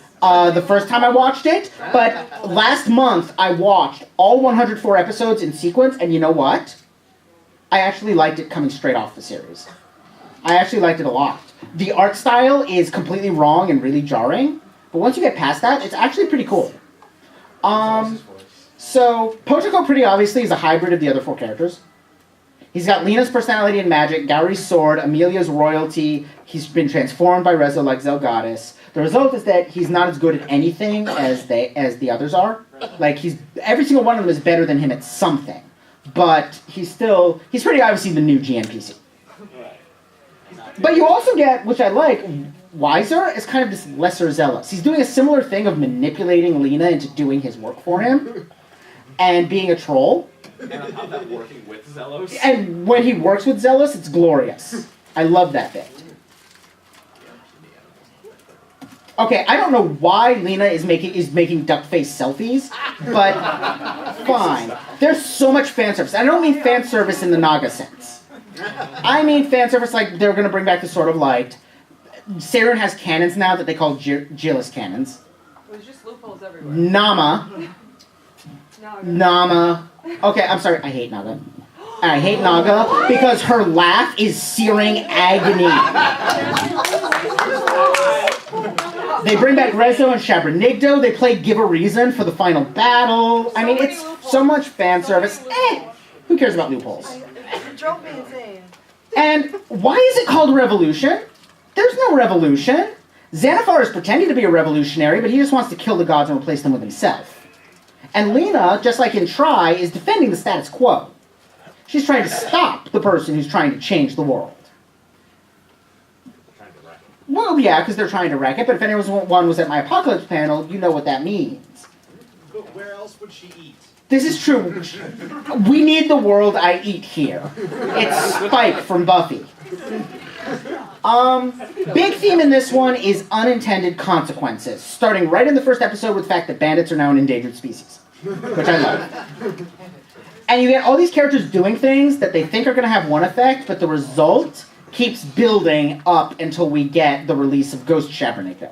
the first time I watched it, but last month I watched all 104 episodes in sequence, and you know what? I actually liked it coming straight off the series. I actually liked it a lot. The art style is completely wrong and really jarring, but once you get past that, it's actually pretty cool. So, Pochiko pretty obviously is a hybrid of the other four characters. He's got Lena's personality and magic, Gary's sword, Amelia's royalty. He's been transformed by Rezo like Zelgadis. The result is that he's not as good at anything as the others are. Like every single one of them is better than him at something, but he's pretty obviously the new GNPC. But you also get, which I like, Wiser as kind of this lesser Zealous. He's doing a similar thing of manipulating Lena into doing his work for him, and being a troll. And on top of that, working with Zelos. And when he works with Zealous, it's glorious. I love that bit. Okay, I don't know why Lena is making duck face selfies, but fine. There's so much fan service. I don't mean fan service in the Naga sense. I mean fan service like they're gonna bring back the Sword of Light. Saren has cannons now that they call Gillis cannons. It was just loopholes everywhere. Nama. No, Nama. Okay, I'm sorry. I hate Naga. I hate Naga because her laugh is searing agony. They bring back Rezo and Shabranigdo. They play Give a Reason for the final battle. I mean, it's so much fan service. Who cares about loopholes? It drove me insane. And why is it called Revolution? There's no revolution. Xanathar is pretending to be a revolutionary, but he just wants to kill the gods and replace them with himself. And Lena, just like in Try, is defending the status quo. She's trying to stop the person who's trying to change the world. Well, yeah, because they're trying to wreck it, but if anyone was at my Apocalypse panel, you know what that means. But where else would she eat? This is true. We need the world I eat here. It's Spike from Buffy. Big theme in this one is unintended consequences, starting right in the first episode with the fact that bandits are now an endangered species, which I love. And you get all these characters doing things that they think are going to have one effect, but the result keeps building up until we get the release of Ghost Shabranigdo.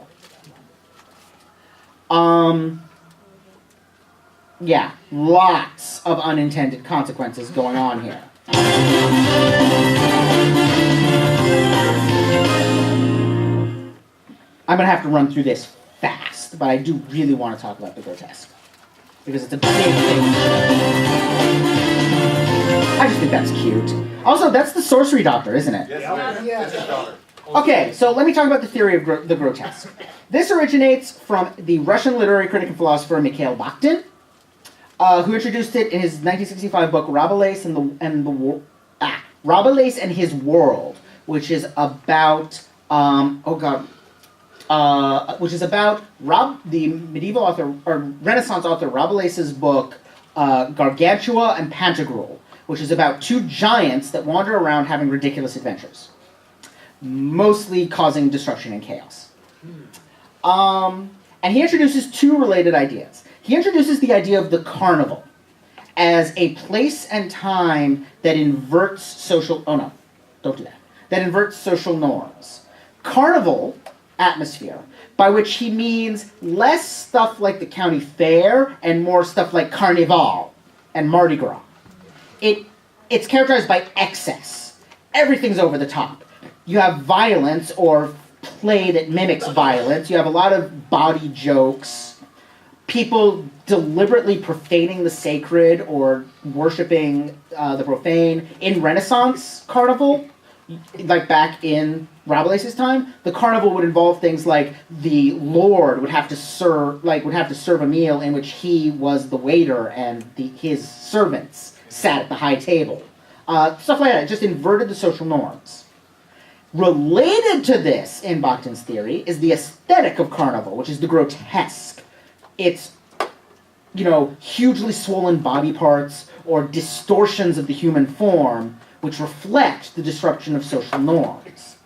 Yeah, lots of unintended consequences going on here. I'm going to have to run through this fast, but I do really want to talk about the grotesque. Because it's a big thing. I just think that's cute. Also, that's the sorcery doctor, isn't it? Yes. Okay, so let me talk about the theory of the grotesque. This originates from the Russian literary critic and philosopher Mikhail Bakhtin. who introduced it in his 1965 book Rabelais Rabelais and His World, which is about which is about the medieval author or Renaissance author Rabelais's book Gargantua and Pantagruel, which is about two giants that wander around having ridiculous adventures, mostly causing destruction and chaos. And he introduces two related ideas. He introduces the idea of the carnival as a place and time that inverts social... Oh no, don't do that. That inverts social norms. Carnival atmosphere, by which he means less stuff like the county fair and more stuff like Carnival and Mardi Gras. It's characterized by excess. Everything's over the top. You have violence or play that mimics violence. You have a lot of body jokes. People deliberately profaning the sacred or worshipping the profane. In Renaissance carnival, like back in Rabelais's time, the carnival would involve things like the lord would have to serve a meal in which he was the waiter and his servants sat at the high table. Stuff like that. It just inverted the social norms. Related to this, in Bakhtin's theory, is the aesthetic of carnival, which is the grotesque. It's, hugely swollen body parts or distortions of the human form, which reflect the disruption of social norms.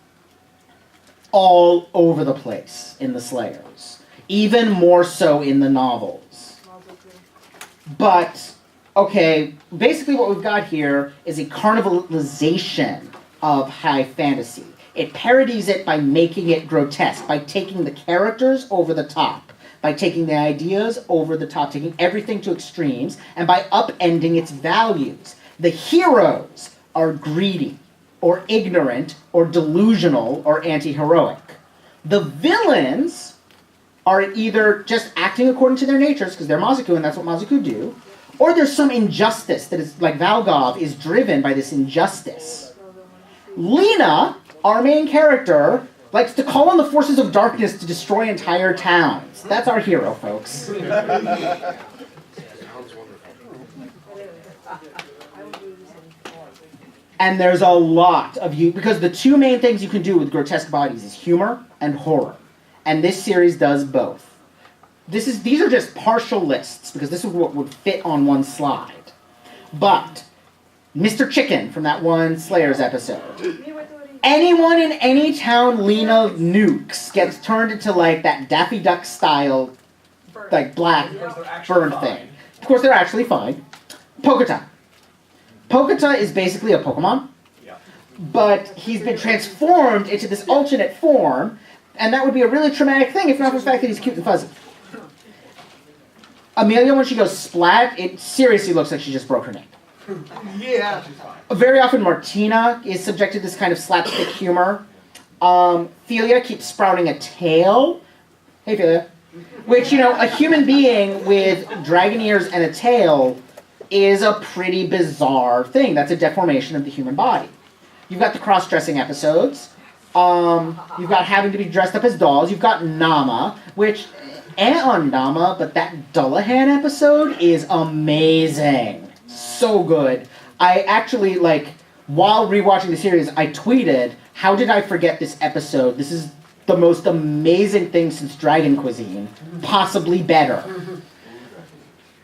All over the place in the Slayers. Even more so in the novels. But, okay, basically what we've got here is a carnivalization of high fantasy. It parodies it by making it grotesque, by taking the characters over the top, by taking the ideas over the top, taking everything to extremes, and by upending its values. The heroes are greedy, or ignorant, or delusional, or anti-heroic. The villains are either just acting according to their natures, because they're Mazaku and that's what Mazaku do, or there's some injustice that is, like Valgov, is driven by this injustice. Lena, our main character, likes to call on the forces of darkness to destroy entire towns. That's our hero, folks. And there's a lot of because the two main things you can do with grotesque bodies is humor and horror. And this series does both. These are just partial lists, because this is what would fit on one slide. But Mr. Chicken from that one Slayers episode. Anyone in any town Lena nukes gets turned into like that Daffy Duck style, like black burned thing. Of course, they're actually fine. Poketa. Poketa is basically a Pokemon, but he's been transformed into this alternate form, and that would be a really traumatic thing if not for the fact that he's cute and fuzzy. Amelia, when she goes splat, it seriously looks like she just broke her neck. Yeah, she's fine. Very often Martina is subjected to this kind of slapstick humor. Thelia keeps sprouting a tail. Hey, Thelia. Which, a human being with dragon ears and a tail is a pretty bizarre thing. That's a deformation of the human body. You've got the cross-dressing episodes. You've got having to be dressed up as dolls. You've got Nama, which, on Nama, but that Dullahan episode is amazing. So good. I actually, while rewatching the series, I tweeted, how did I forget this episode? This is the most amazing thing since Dragon Cuisine. Possibly better.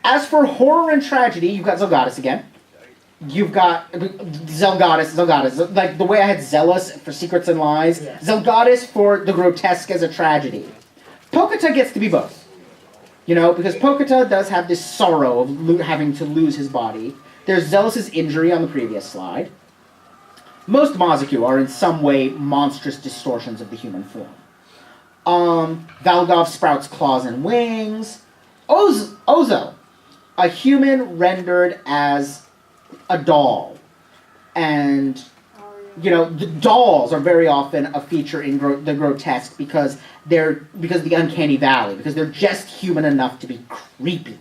As for horror and tragedy, you've got Zelgadis again. You've got Zelgadis. Like the way I had Zealous for Secrets and Lies. Yeah. Zelgadis for the grotesque as a tragedy. Poketa gets to be both. Because Poketa does have this sorrow of having to lose his body. There's Zealous's injury on the previous slide. Most Mazaku are in some way monstrous distortions of the human form. Valgov sprouts claws and wings. Ozo, a human rendered as a doll. And, the dolls are very often a feature in the grotesque because of the uncanny valley, because they're just human enough to be creepy.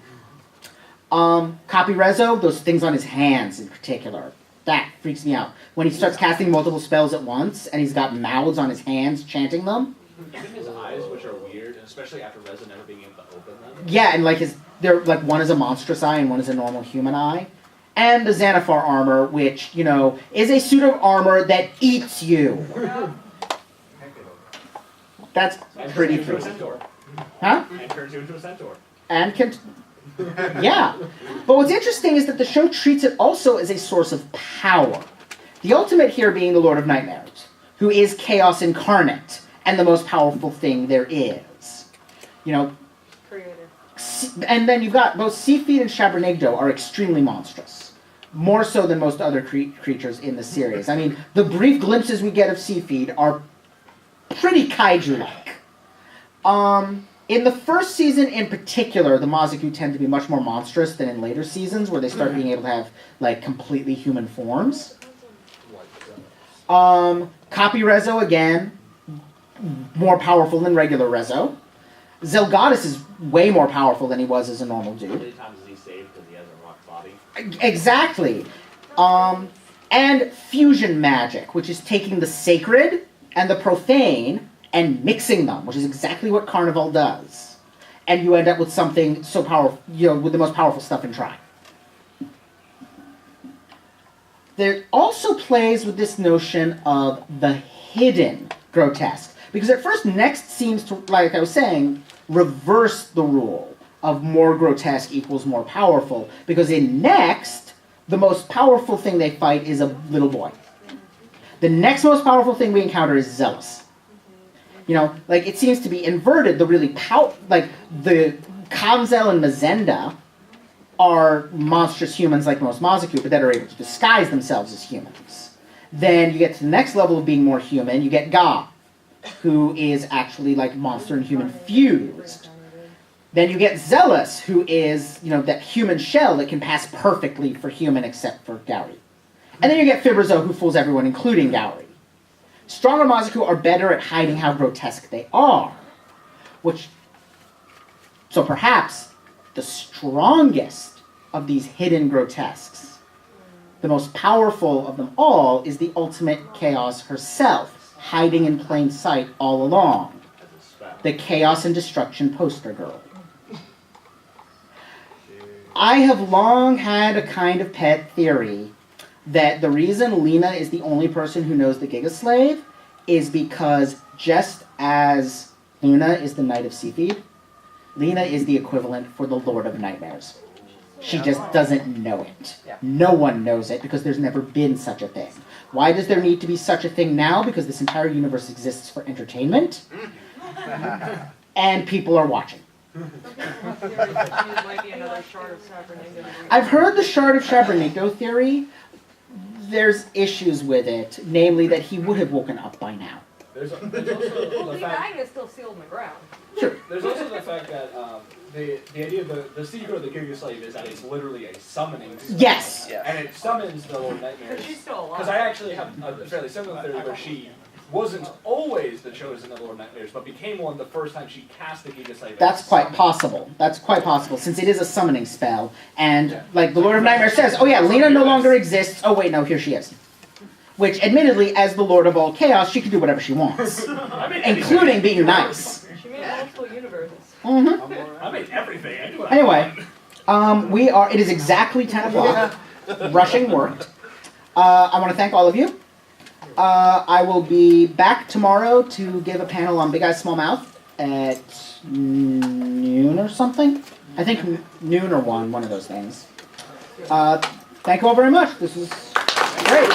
Capirezo, those things on his hands in particular, that freaks me out. When he starts casting multiple spells at once and he's got mouths on his hands chanting them, Even his eyes, which are weird, and especially after Reza never being able to open them. Yeah, and like they're like one is a monstrous eye and one is a normal human eye. And the Xanathar armor, which, you know, is a suit of armor that eats you. That's pretty turns you into a freaky. centaur. Huh? And turns you into a centaur. And can... Yeah. But what's interesting is that the show treats it also as a source of power. The ultimate here being the Lord of Nightmares, who is chaos incarnate and the most powerful thing there is. You know, Creative. and then you've got both Seafeed and Shabernigdo are extremely monstrous. More so than most other creatures in the series. I mean, the brief glimpses we get of Seafeed are pretty kaiju-like. In the first season in particular, the Mazaku tend to be much more monstrous than in later seasons, where they start being able to have, like, completely human forms. Copy Rezo, again, more powerful than regular Rezo. Zelgadis is way more powerful than he was as a normal How dude. many times is he saved because he has a rock body? Exactly. And fusion magic, which is taking the sacred and the profane and mixing them, which is exactly what Carnival does. And you end up with something so powerful, you know, with the most powerful stuff in Tri. There also plays with this notion of the hidden grotesque. Because at first, Next seems to, like I was saying, reverse the rule of more grotesque equals more powerful. Because in Next, the most powerful thing they fight is a little boy. The next most powerful thing we encounter is Zealous. You know, like, it seems to be inverted. The really like, the Kamzel and Mazenda are monstrous humans like most Mazaku, but that are able to disguise themselves as humans. Then you get to the next level of being more human, you get Ga, who is actually, like, monster and human fused. Then you get Zealous, who is, you know, that human shell that can pass perfectly for human except for Gauri. And then you get Fibrazo, who fools everyone, including Gauri. Stronger Mazaku are better at hiding how grotesque they are. So perhaps the strongest of these hidden grotesques, the most powerful of them all, is the ultimate Chaos herself, hiding in plain sight all along. The Chaos and Destruction poster girl. I have long had a kind of pet theory that the reason Lena is the only person who knows the Giga Slave is because just as Luna is the Knight of Seafeed, Lena is the equivalent for the Lord of Nightmares. She just doesn't know it. No one knows it because there's never been such a thing. Why does there need to be such a thing now? Because this entire universe exists for entertainment, and people are watching. Might be another shard of Sabernado. I've heard the Shard of Shabernado theory. There's issues with it, namely that he would have woken up by now. There's also Well, the the fact. bag is still sealed in the ground. Sure. There's also the fact that the idea of the secret of the Giga Slave is that it's literally a summoning spell. Yes. And it summons the Lord of Nightmares. But she's still alive. Because I actually have a fairly similar theory where she wasn't always the chosen of the Lord of Nightmares, but became one the first time she cast the Giga Slave. That's quite possible. That's quite possible, since it is a summoning spell. And, like, the Lord of Nightmares says, oh yeah, Lena no longer exists. Oh wait, no, here she is. Which, admittedly, as the Lord of all chaos, she can do whatever she wants. I mean, Including being nice. She made multiple universes. Mm-hmm. I made everything. I do what I Anyway, want. it is exactly 10 o'clock. Rushing worked. I want to thank all of you. I will be back tomorrow to give a panel on Big Eyes Small Mouth at noon or something. I think noon or one of those things. Thank you all very much. This was great.